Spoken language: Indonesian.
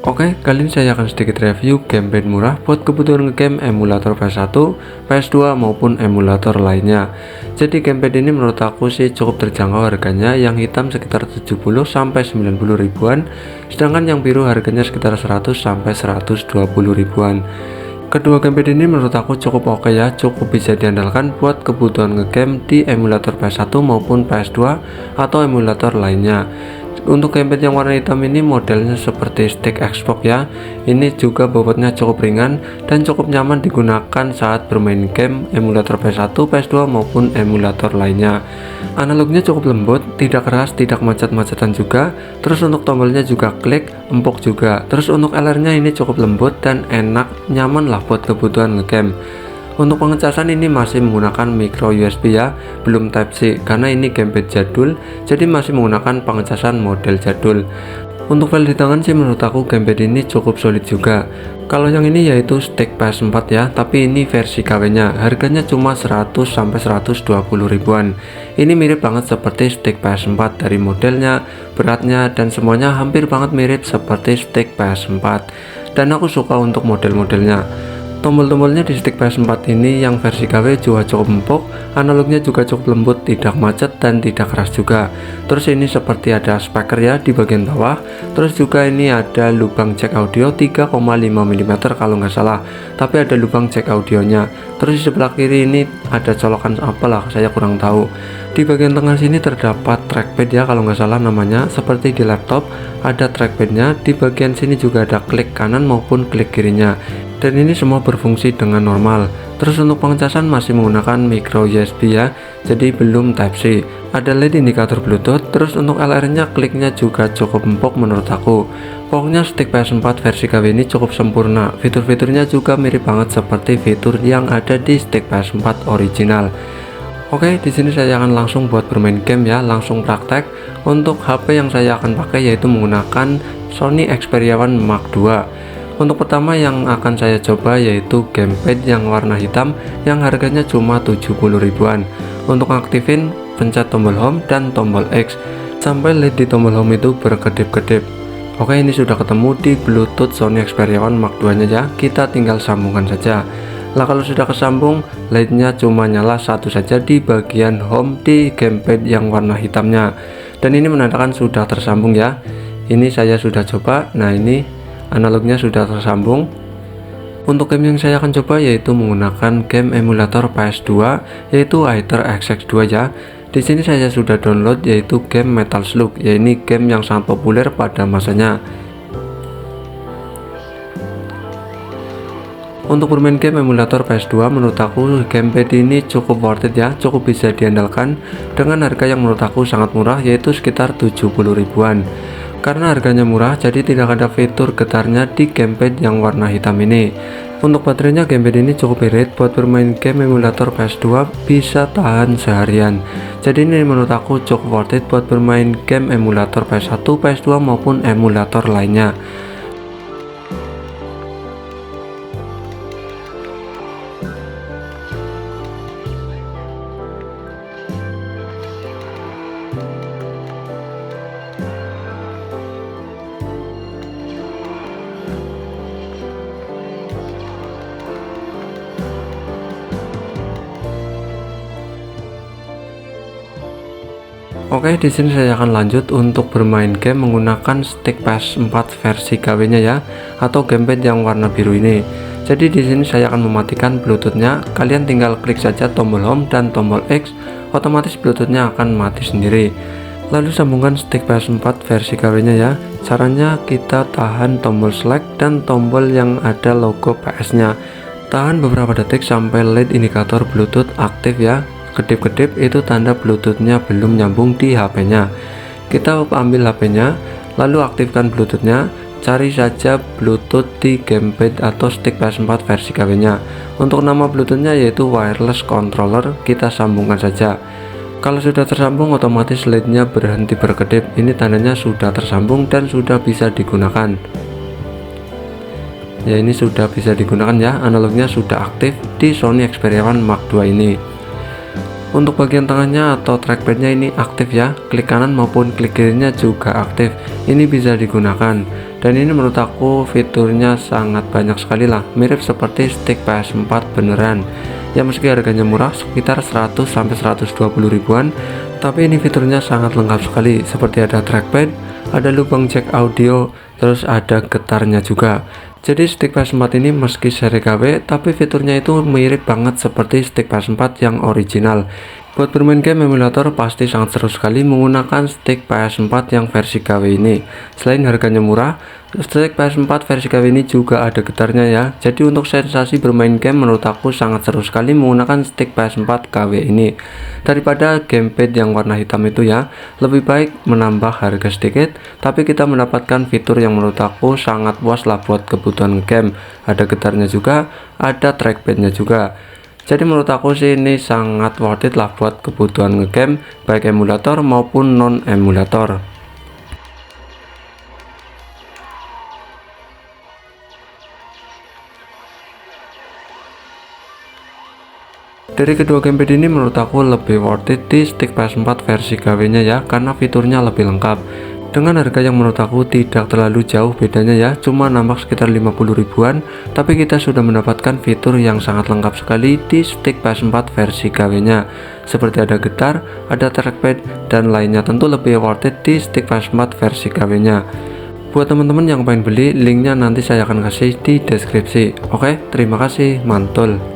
Oke, kali ini saya akan sedikit review gamepad murah buat kebutuhan ngegame emulator PS1, PS2 maupun emulator lainnya. Jadi gamepad ini menurut aku sih cukup terjangkau harganya, yang hitam sekitar 70 sampai 90 ribuan, sedangkan yang biru harganya sekitar 100 sampai 120 ribuan. Kedua gamepad ini menurut aku cukup oke ya, cukup bisa diandalkan buat kebutuhan ngegame di emulator PS1 maupun PS2 atau emulator lainnya. Untuk gamepad yang warna hitam ini modelnya seperti stick Xbox ya. Ini juga bobotnya cukup ringan dan cukup nyaman digunakan saat bermain game emulator PS1, PS2 maupun emulator lainnya. Analognya cukup lembut, tidak keras, tidak macet-macetan juga. Terus untuk tombolnya juga klik, empuk juga. Terus untuk LR-nya ini cukup lembut dan enak, nyaman lah buat kebutuhan ngegame. Untuk pengecasan ini masih menggunakan micro USB ya, belum Type-C karena ini gamepad jadul, jadi masih menggunakan pengecasan model jadul. Untuk file di tangan sih menurut aku gamepad ini cukup solid juga. Kalau yang ini yaitu stick PS4 ya, tapi ini versi KW nya, harganya cuma 100 sampai 120 ribuan. Ini mirip banget seperti stick PS4 dari modelnya, beratnya dan semuanya hampir banget mirip seperti stick PS4. Dan aku suka untuk model-modelnya. Tombol-tombolnya di stick PS4 ini yang versi KW juga cukup empuk, analognya juga cukup lembut, tidak macet dan tidak keras juga. Terus ini seperti ada speaker ya di bagian bawah. Terus juga ini ada lubang jack audio 3,5 mm kalau nggak salah, tapi ada lubang jack audionya. Terus di sebelah kiri ini ada colokan apalah, saya kurang tahu. Di bagian tengah sini terdapat trackpad ya kalau nggak salah namanya, seperti di laptop ada trackpadnya. Di bagian sini juga ada klik kanan maupun klik kirinya. Dan ini semua berfungsi dengan normal. Terus untuk pengecasan masih menggunakan micro USB ya, jadi belum Type-C. Ada LED indikator Bluetooth. Terus untuk LR nya kliknya juga cukup empuk menurut aku. Pokoknya stick PS4 versi KW ini cukup sempurna. Fitur-fiturnya juga mirip banget seperti fitur yang ada di stick PS4 original. Oke, di sini saya akan langsung buat bermain game ya, langsung praktek. Untuk HP yang saya akan pakai yaitu menggunakan Sony Xperia One Mark II. Untuk pertama yang akan saya coba yaitu gamepad yang warna hitam yang harganya cuma 70 ribuan. Untuk aktifin pencet tombol home dan tombol X sampai LED di tombol home itu berkedip-kedip. Oke, ini sudah ketemu di Bluetooth Sony Xperia One Mark II nya ya, kita tinggal sambungkan saja. Lah kalau sudah kesambung, LED-nya cuma nyala satu saja di bagian home di gamepad yang warna hitamnya. Dan ini menandakan sudah tersambung ya. Ini saya sudah coba. Nah, ini analognya sudah tersambung. Untuk game yang saya akan coba yaitu menggunakan game emulator PS2 yaitu Aether XX2 ya. Di sini saya sudah download yaitu game Metal Slug, ya ini game yang sangat populer pada masanya. Untuk bermain game emulator PS2 menurut aku gamepad ini cukup worth it ya, cukup bisa diandalkan dengan harga yang menurut aku sangat murah yaitu sekitar 70 ribuan. Karena harganya murah, jadi tidak ada fitur getarnya di gamepad yang warna hitam ini. Untuk baterainya gamepad ini cukup irit buat bermain game emulator PS2, bisa tahan seharian. Jadi ini menurut aku cukup worth it buat bermain game emulator PS1, PS2 maupun emulator lainnya. Oke, di sini saya akan lanjut untuk bermain game menggunakan stick PS4 versi KW-nya ya, atau gamepad yang warna biru ini. Jadi di sini saya akan mematikan Bluetooth-nya. Kalian tinggal klik saja tombol home dan tombol X, otomatis Bluetooth-nya akan mati sendiri. Lalu sambungkan stick PS4 versi KW-nya ya. Caranya kita tahan tombol select dan tombol yang ada logo PS-nya. Tahan beberapa detik sampai LED indikator Bluetooth aktif ya. Kedip-kedip itu tanda Bluetooth-nya belum nyambung di HP-nya. Kita ambil HP-nya, lalu aktifkan Bluetooth-nya. Cari saja Bluetooth di gamepad atau stick PS4 versi KW-nya. Untuk nama Bluetooth-nya yaitu wireless controller, kita sambungkan saja. Kalau sudah tersambung, otomatis LED-nya berhenti berkedip. Ini tandanya sudah tersambung dan sudah bisa digunakan. Ya, ini sudah bisa digunakan ya, analognya sudah aktif di Sony Xperia One Mark II ini. Untuk bagian tengahnya atau trackpadnya ini aktif ya, klik kanan maupun klik kirinya juga aktif, ini bisa digunakan. Dan ini menurut aku fiturnya sangat banyak sekali lah, mirip seperti stick PS4 beneran. Ya meski harganya murah sekitar 100-120 ribuan, tapi ini fiturnya sangat lengkap sekali, seperti ada trackpad, ada lubang jack audio, terus ada getarnya juga. Jadi stick PS4 ini meski seri KW, tapi fiturnya itu mirip banget seperti stick PS4 yang original. Buat bermain game emulator pasti sangat seru sekali menggunakan stick PS4 yang versi KW ini. Selain harganya murah, stick PS4 versi KW ini juga ada getarnya ya. Jadi untuk sensasi bermain game menurut aku sangat seru sekali menggunakan stick PS4 KW ini. Daripada gamepad yang warna hitam itu ya, lebih baik menambah harga sedikit, tapi kita mendapatkan fitur yang menurut aku sangat puas lah buat kebutuhan game. Ada getarnya juga, ada trackpadnya juga. Jadi menurut aku sih ini sangat worth it lah buat kebutuhan ngegame baik emulator maupun non emulator. Dari kedua gamepad ini menurut aku lebih worth it di stick PS4 versi KW nya ya, karena fiturnya lebih lengkap. Dengan harga yang menurut aku tidak terlalu jauh bedanya ya, cuma nambah sekitar 50 ribuan, tapi kita sudah mendapatkan fitur yang sangat lengkap sekali di stick PS4 versi KW nya. Seperti ada getar, ada trackpad, dan lainnya, tentu lebih worth it di stick PS4 versi KW nya. Buat teman-teman yang pengen beli, linknya nanti saya akan kasih di deskripsi. Oke, terima kasih, mantul.